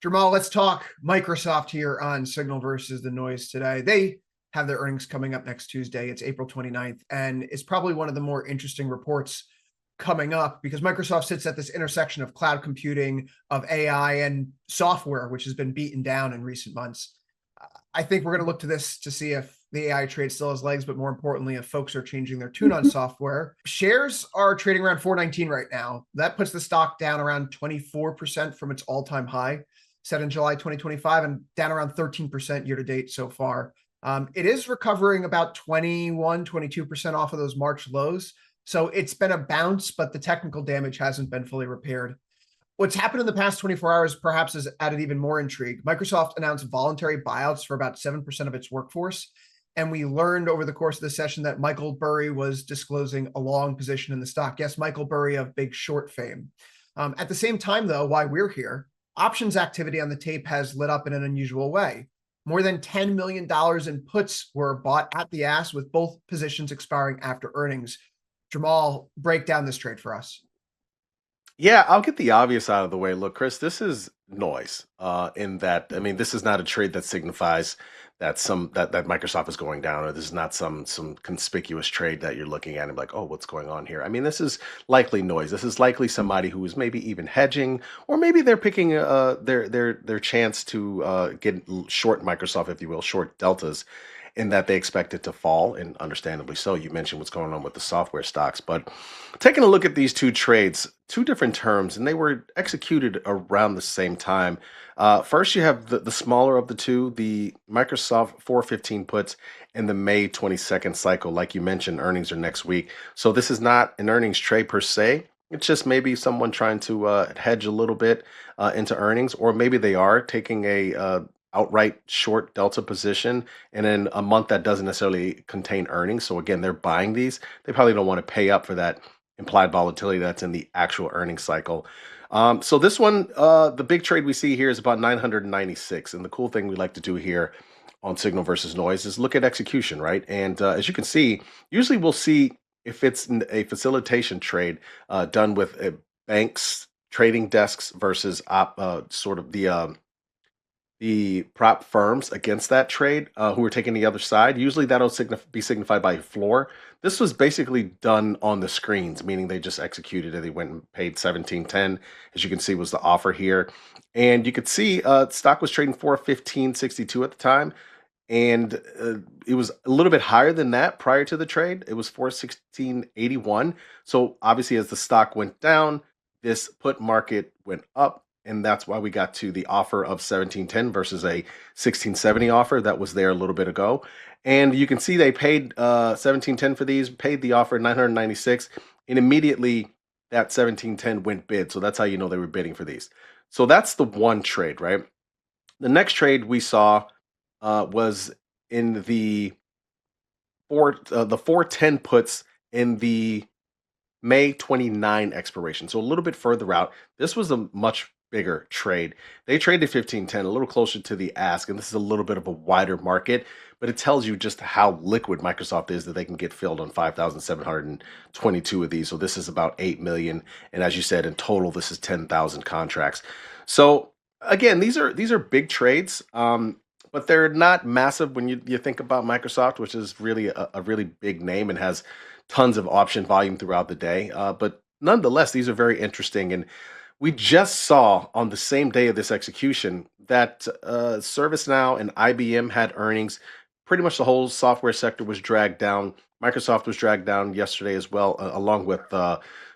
Jermal, let's talk Microsoft here on Signal versus the Noise today. They have their earnings coming up next Tuesday. It's April 29th, and it's probably one of the more interesting reports coming up because Microsoft sits at this intersection of cloud computing, of AI, and software, which has been beaten down in recent months. I think we're going to look to this to see if the AI trade still has legs, but more importantly, if folks are changing their tune on software. Shares are trading around 419 right now. That puts the stock down around 24% from its all-time high set in July 2025 and down around 13% year to date so far. It is recovering about 21, 22% off of those March lows. So it's been a bounce, but the technical damage hasn't been fully repaired. What's happened in the past 24 hours perhaps has added even more intrigue. Microsoft announced voluntary buyouts for about 7% of its workforce. And we learned over the course of the session that Michael Burry was disclosing a long position in the stock. Yes, Michael Burry of Big Short fame. At the same time, though, why we're here, options activity on the tape has lit up in an unusual way. More than $10 million in puts were bought at the ask, with both positions expiring after earnings. Jermal, break down this trade for us. Yeah, I'll get the obvious out of the way. Look, Chris, this is noise. In that, I mean, this is not a trade that signifies that Microsoft is going down, or this is not some conspicuous trade that you're looking at and like, oh, what's going on here? I mean, this is likely noise. This is likely somebody who is maybe even hedging, or maybe they're picking their chance to short Microsoft, if you will, short deltas, in that they expect it to fall, and understandably so. You mentioned what's going on with the software stocks, but taking a look at these two trades, two different terms, and they were executed around the same time. First, you have the smaller of the two, the Microsoft 415 puts and the May 22nd cycle. Like you mentioned, earnings are next week. So this is not an earnings trade per se. It's just maybe someone trying to hedge a little bit into earnings, or maybe they are taking a outright short delta position and in a month that doesn't necessarily contain earnings. So again, they're buying these. They probably don't want to pay up for that implied volatility that's in the actual earnings cycle. So this one, the big trade we see here is about 996. And the cool thing we like to do here on signal versus noise is look at execution, right? And as you can see, usually we'll see if it's a facilitation trade done with banks, trading desks versus sort of the prop firms against that trade who are taking the other side. Usually that'll be signified by a floor. This was basically done on the screens, meaning they just executed it. They went and paid 17.10, as you can see, was the offer here. And you could see stock was trading for 15.62 at the time. And it was a little bit higher than that prior to the trade. It was 416.81. So obviously, as the stock went down, this put market went up, and that's why we got to the offer of 1710 versus a 1670 offer that was there a little bit ago. And you can see they paid 1710 for these, paid the offer 996, and immediately that 1710 went bid. So that's how you know they were bidding for these. So that's the one trade, right? The next trade we saw was in the 410 puts in the May 29 expiration. So a little bit further out. This was a much bigger trade. They traded 1510, a little closer to the ask, and this is a little bit of a wider market, but it tells you just how liquid Microsoft is that they can get filled on 5,722 of these. So this is about 8 million. And as you said, in total, this is 10,000 contracts. So again, these are big trades. But they're not massive when you think about Microsoft, which is really a really big name and has tons of option volume throughout the day. But nonetheless, these are very interesting. And we just saw on the same day of this execution that ServiceNow and IBM had earnings. Pretty much the whole software sector was dragged down. Microsoft was dragged down yesterday as well, along with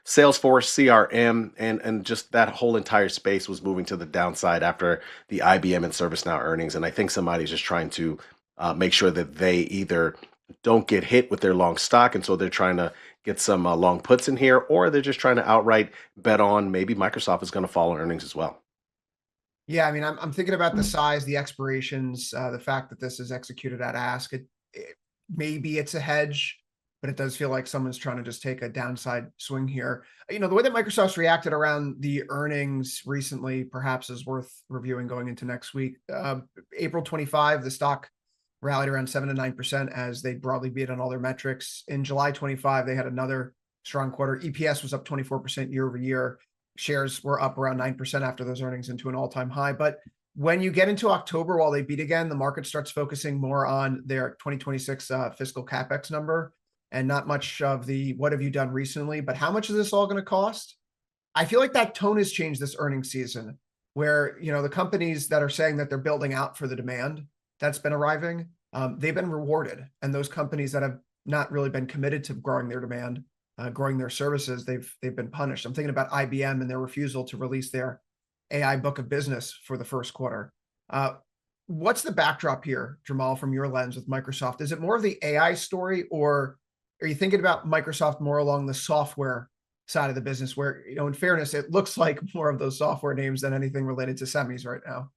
Salesforce, CRM, and just that whole entire space was moving to the downside after the IBM and ServiceNow earnings. And I think somebody's just trying to make sure that they either don't get hit with their long stock, and so they're trying to get some long puts in here, or they're just trying to outright bet on maybe Microsoft is going to fall on earnings as well. Yeah, I mean, I'm thinking about the size, the expirations, the fact that this is executed at ask. Maybe it's a hedge, but it does feel like someone's trying to just take a downside swing here. The way that Microsoft's reacted around the earnings recently perhaps is worth reviewing going into next week. April 25, the stock rallied around 7 to 9% as they broadly beat on all their metrics. In July 25, they had another strong quarter. EPS was up 24% year over year. Shares were up around 9% after those earnings into an all-time high. But when you get into October, while they beat again, the market starts focusing more on their 2026 fiscal capex number and not much of the what have you done recently, but how much is this all going to cost? I feel like that tone has changed this earnings season where, the companies that are saying that they're building out for the demand that's been arriving, they've been rewarded. And those companies that have not really been committed to growing their demand, growing their services, they've been punished. I'm thinking about IBM and their refusal to release their AI book of business for the first quarter. What's the backdrop here, Jermal, from your lens with Microsoft? Is it more of the AI story, or are you thinking about Microsoft more along the software side of the business where, in fairness, it looks like more of those software names than anything related to semis right now?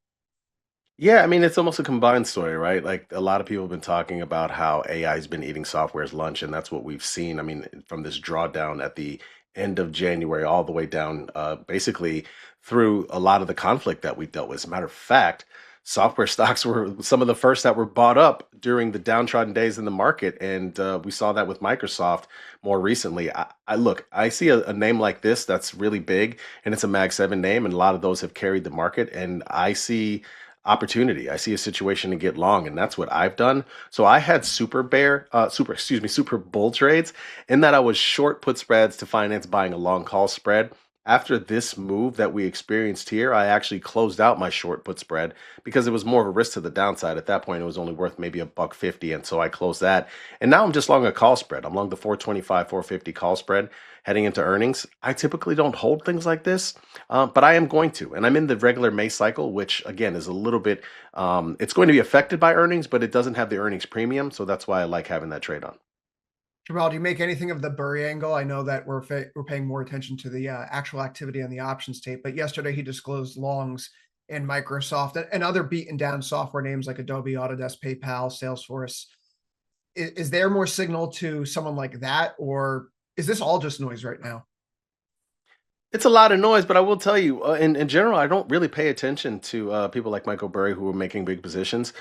Yeah, I mean, it's almost a combined story, right? Like a lot of people have been talking about how AI has been eating software's lunch, and that's what we've seen. I mean, from this drawdown at the end of January all the way down, basically through a lot of the conflict that we dealt with. As a matter of fact, software stocks were some of the first that were bought up during the downtrodden days in the market, and we saw that with Microsoft more recently. I look, I see a name like this that's really big, and it's a Mag 7 name, and a lot of those have carried the market, and I see opportunity. I see a situation to get long, and that's what I've done. So I had super bull trades in that I was short put spreads to finance buying a long call spread. After this move that we experienced here, I actually closed out my short put spread because it was more of a risk to the downside. At that point, it was only worth maybe a buck 50, and so I closed that. And now I'm just long a call spread. I'm long the 425, 450 call spread heading into earnings. I typically don't hold things like this, but I am going to, and I'm in the regular May cycle, which again is a little bit. It's going to be affected by earnings, but it doesn't have the earnings premium, so that's why I like having that trade on. Jermal, do you make anything of the Burry angle? I know that we're paying more attention to the actual activity on the options tape, but yesterday he disclosed longs in Microsoft and other beaten down software names like Adobe, Autodesk, PayPal, Salesforce. Is there more signal to someone like that, or is this all just noise right now? It's a lot of noise, but I will tell you, in general, I don't really pay attention to people like Michael Burry who are making big positions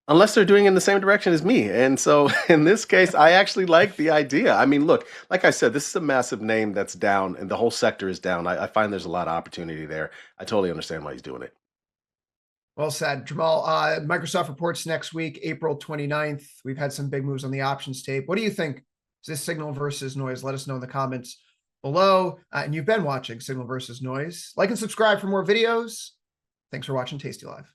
unless they're doing it in the same direction as me. And so in this case, I actually like the idea. I mean, look, like I said, this is a massive name that's down and the whole sector is down. I find there's a lot of opportunity there. I totally understand why he's doing it. Well said, Jermal. Microsoft reports next week, April 29th. We've had some big moves on the options tape. What do you think? Is this signal versus noise? Let us know in the comments below. And you've been watching Signal versus Noise. Like and subscribe for more videos. Thanks for watching Tasty Live.